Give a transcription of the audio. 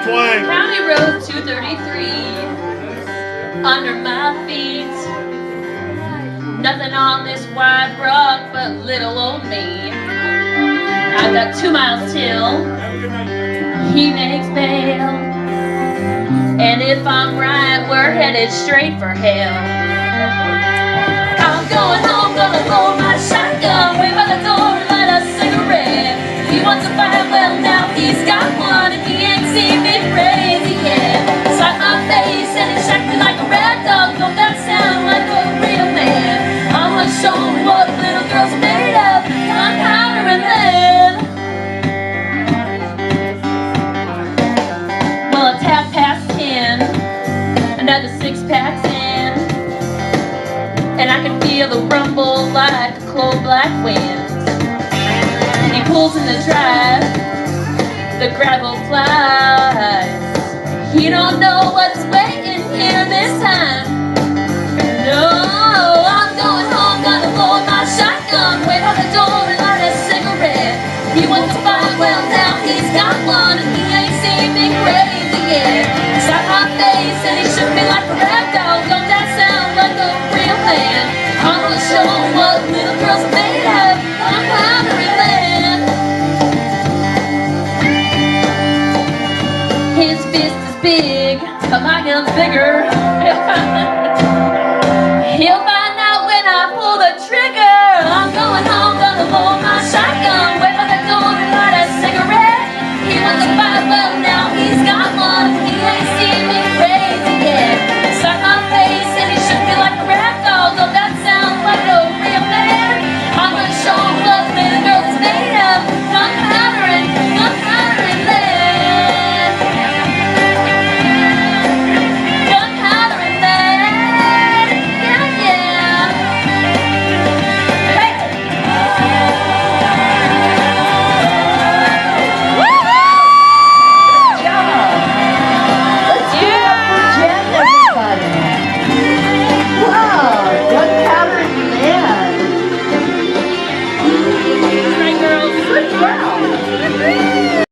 twang. County Road 233 under my feet. Nothing on this wide rock but little old me. I've got 2 miles till he makes bail. And if I'm right, we're headed straight for hell. I'm going home, gonna load my shotgun, wait by the door and light a cigarette. He wants a fight, well now he's got one, and he ain't seen me crazy yet. Slap my face and he shacked me like a rat dog. Don't that sound like a real man? I'm gonna show him what little girls are made of, gunpowder and lead. Well, it's 10:30, another 6-pack's in, and I can feel the rumble like a cold black wind. He pulls in the drive, the gravel flies. He don't know what's waiting here this time.